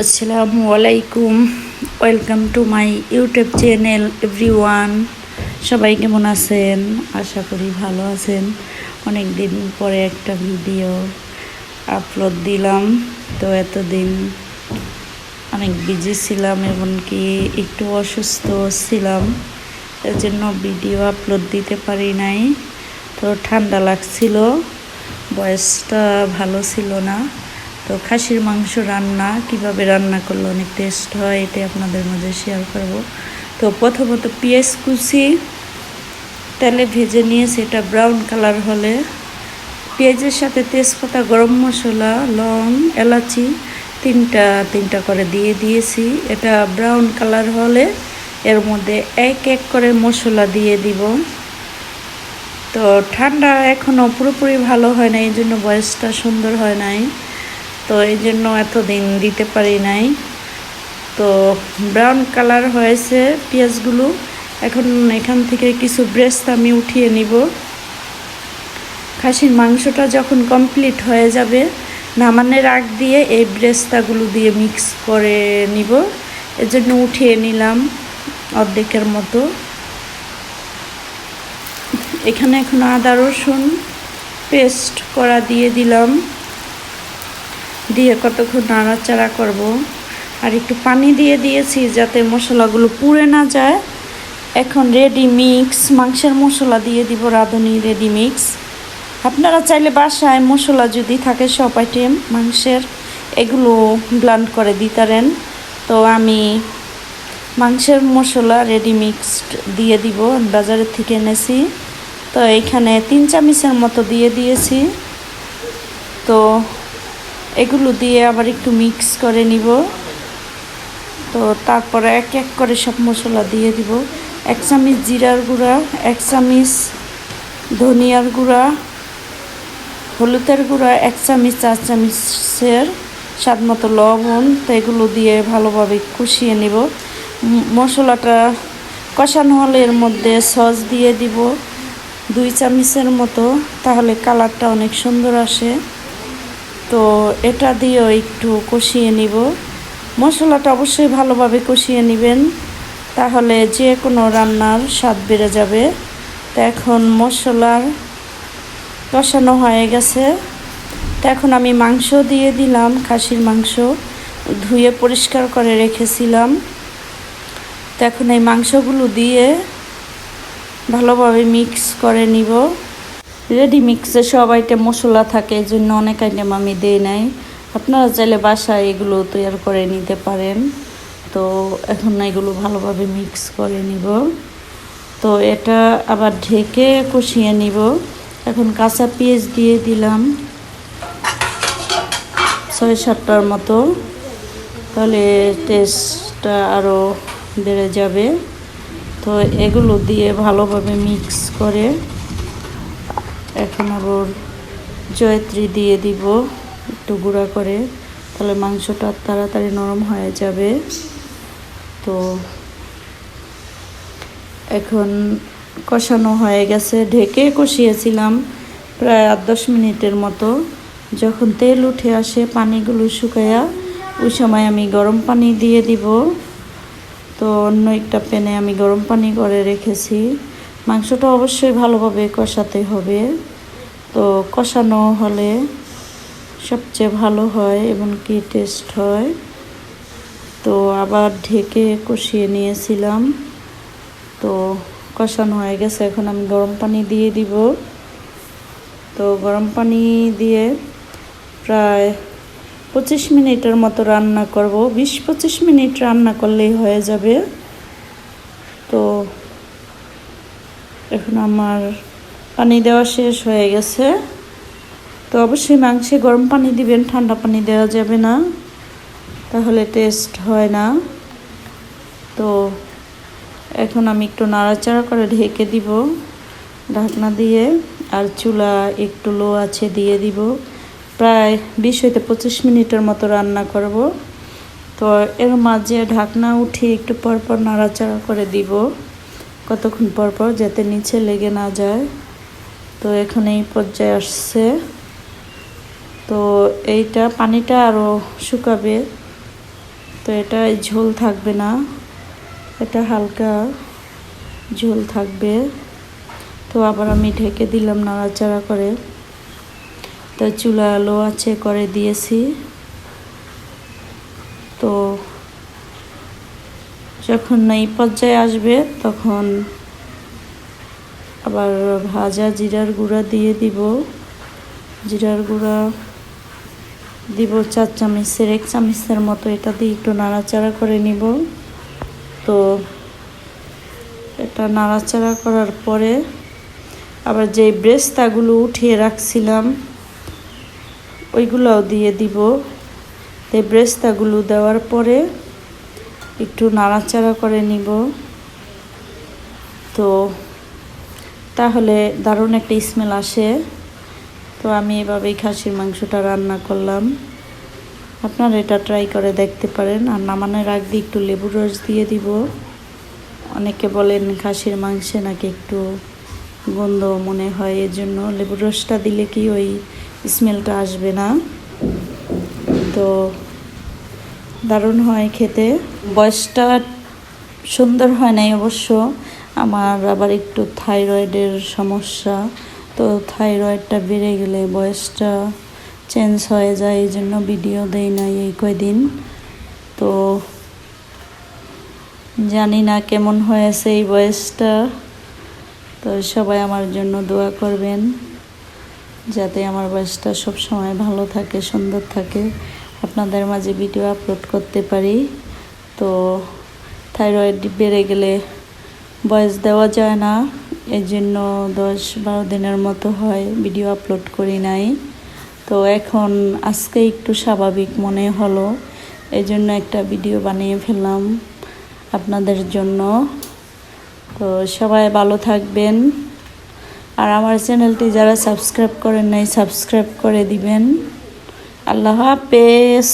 আসসালামু আলাইকুম। Welcome to my YouTube channel everyone. সবাই কেমন আছেন? আশা করি ভালো আছেন। অনেক দিন পরে একটা ভিডিও আপলোড দিলাম। তো এতদিন অনেক বিজি ছিলাম, এমনকি একটু অসুস্থ ছিলাম, এর জন্য ভিডিও আপলোড দিতে পারি নাই। তো ঠান্ডা লাগছিল, ভয়েসটা ভালো ছিল না। তো খাসির মাংস রান্না কিভাবে রান্না করলে অনেক টেস্ট হয়, এটা আপনাদের মাঝে শেয়ার করব। তো প্রথমত পেঁয়াজ কুচি তেলে ভেজে নিয়ে সেটা ব্রাউন কালার হলে পেঁয়াজের সাথে তেজপাতা, গরম মশলা, লং, এলাচি তিনটা করে দিয়ে দিয়েছি। এটা ব্রাউন কালার হলে এর মধ্যে এক এক করে মশলা দিয়ে দিব। তো ঠান্ডা এখনও পুরোপুরি ভালো হয় না, এই জন্য ভয়েসটা সুন্দর হয় নাই, তো এই জন্য এতদিন দিতে পারি নাই। তো ব্রাউন কালার হয়েছে পেঁয়াজগুলো। এখন এখান থেকে কিছু ব্রেস্ট আমি উঠিয়ে নিব। খাসির মাংসটা যখন কমপ্লিট হয়ে যাবে, নামানোর আগ দিয়ে এই ব্রেস্তাগুলো দিয়ে মিক্স করে নিব, এজন্য উঠিয়ে নিলাম অর্ধেকের মতো। এখানে এখন আদা রসুন পেস্ট করা দিয়ে দিলাম, দিয়ে কতক্ষণ নাড়াচাড়া করব। আর একটু পানি দিয়ে দিয়েছি যাতে মশলাগুলো পুড়ে না যায়। এখন রেডি মিক্স মাংসের মশলা দিয়ে দিব, রাঁধুনি রেডি মিক্স। আপনারা চাইলে বাসায় মশলা যদি থাকে সব আইটেম মাংসের, এগুলো ব্লেন্ড করে দিতারেন। তো আমি মাংসের মশলা রেডি মিক্সড দিয়ে দিব, বাজারের থেকে এনেছি। তো এইখানে 3 চামচের মতো দিয়ে দিয়েছি। তো এগুলো দিয়ে আবার একটু মিক্স করে নিব। তো তারপরে এক এক করে সব মশলা দিয়ে দিব। 1 চামচ জিরার গুঁড়া, 1 চামচ ধনিয়ার গুঁড়া, হলুদের গুঁড়া 1 চামচ, 4 চামচের স্বাদ মতো লবণ। তো এগুলো দিয়ে ভালোভাবে কষিয়ে নিব। মশলাটা কষানো হলে এর মধ্যে সস দিয়ে দিব 2 চামচের মতো, তাহলে কালারটা অনেক সুন্দর আসে। তো এটা দিয়েও একটু কষিয়ে নিব। মশলাটা অবশ্যই ভালোভাবে কষিয়ে নেবেন, তাহলে যে কোনো রান্নার স্বাদ বেড়ে যাবে। তো এখন মশলার কষানো হয়ে গেছে। তো এখন আমি মাংস দিয়ে দিলাম, খাসির মাংস ধুয়ে পরিষ্কার করে রেখেছিলাম। তো এখন এই মাংসগুলো দিয়ে ভালোভাবে মিক্স করে নিব। রেডি মিক্সে সব আইটেম মশলা থাকে, এই জন্য অনেক আইটেম আমি দিই নাই। আপনারা চাইলে বাসায় এগুলো তৈরি করে নিতে পারেন। তো এখন এগুলো ভালোভাবে মিক্স করে নিব। তো এটা আবার ঢেকে কষিয়ে নিব। এখন কাঁচা পেঁয়াজ দিয়ে দিলাম 6-7টার মতো, তাহলে টেস্টটা আরও বেড়ে যাবে। তো এগুলো দিয়ে ভালোভাবে মিক্স করে এখন আবার জয়ত্রী দিয়ে দিব একটু গুঁড়া করে, তাহলে মাংসটা তাড়াতাড়ি নরম হয়ে যাবে। তো এখন কষানো হয়ে গেছে, ঢেকে কষিয়েছিলাম প্রায় 8-10 মিনিটের মতো। যখন তেল উঠে আসে, পানিগুলো শুকায়া, ওই সময় আমি গরম পানি দিয়ে দিব। তো অন্য একটা প্যানে আমি গরম পানি করে রেখেছি। মাংসটা অবশ্যই ভালোভাবে কষাতে হবে। তো কষানো হলে সবচেয়ে ভালো হয় এবং কি টেস্ট হয়। তো আবার ঢেকে কষিয়ে নিয়েছিলাম। তো কষানো হয়ে গেছে, এখন আমি গরম পানি দিয়ে দিব। তো গরম পানি দিয়ে প্রায় 25 মিনিটের মতো রান্না করব। 20-25 মিনিট রান্না করলেই হয়ে যাবে। তো এখন আমার পানি দেওয়া শেষ হয়ে গেছে। তো অবশ্যই মাংসে গরম পানি দিবেন, ঠান্ডা পানি দেওয়া যাবে না, তাহলে টেস্ট হয় না। তো এখন আমি একটু নাড়াচাড়া করে ঢেকে দিব ঢাকনা দিয়ে, আর চুলা একটু লো আছে দিয়ে দিব। প্রায় 20-25 মিনিটের মতো রান্না করব। তো এর মাঝে ঢাকনা উঠিয়ে একটু পরপর নাড়াচাড়া করে দিব, কতক্ষণ পরপর, যাতে নিচে লেগে না যায়। তো এখন এই পর্যায়ে আসছে। তো এইটা পানিটা আরও শুকাবে, তো এটা ঝোল থাকবে না, এটা হালকা ঝোল থাকবে। তো আবার আমি ঢেকে দিলাম নাড়াচাড়া করে। তো চুলা লো আছে করে দিয়েছি। তো যখন এই পর্যায়ে আসবে তখন আবার ভাজা জিরার গুঁড়া দিয়ে দিব। জিরার গুঁড়া দিব 4 চামচের 1 চামচের মতো। এটা দিয়ে একটু নাড়াচাড়া করে নিব। তো এটা নাড়াচাড়া করার পরে আবার যে ব্রেস্তাগুলো উঠিয়ে রাখছিলাম ওইগুলোও দিয়ে দিব। তো ব্রেস্তাগুলো দেওয়ার পরে একটু নাড়াচাড়া করে নিব। তো তাহলে দারুণ একটা স্মেল আসে। তো আমি এভাবেই খাসির মাংসটা রান্না করলাম। আপনারা এটা ট্রাই করে দেখতে পারেন। আর নামানোর আগ দিয়ে একটু লেবুর রস দিয়ে দিব। অনেকে বলেন খাসির মাংসে নাকি একটু গন্ধ মনে হয়, এর জন্য লেবুর রসটা দিলে কি ওই স্মেলটা আসবে না। তো দারুণ হয় খেতে। বয়সটা সুন্দর হয় নাই অবশ্য। আমার আবার একটু থাইরয়েডের সমস্যা। তো থাইরয়েডটা বেড়ে গেলে বয়সটা চেঞ্জ হয়ে যায়, এই জন্য ভিডিও দেই নাই এই কয়দিন। তো জানি না কেমন হয়েছে এই বয়সটা। তো সবাই আমার জন্য দোয়া করবেন যাতে আমার বয়সটা সব সময় ভালো থাকে, সুন্দর থাকে, আপনাদের মাঝে ভিডিও আপলোড করতে পারি। তো থাইরয়েড বেড়ে গেলে ভয়েস দেওয়া যায় না, এই জন্য 10-12 দিনের মতো হয় ভিডিও আপলোড করি নাই। তো এখন আজকে একটু স্বাভাবিক মনে হলো, এই জন্য একটা ভিডিও বানিয়ে ফেললাম আপনাদের জন্য। তো সবাই ভালো থাকবেন। আর আমার চ্যানেলটি যারা সাবস্ক্রাইব করেন নাই সাবস্ক্রাইব করে দিবেন। আল্লাহ হাফেজ।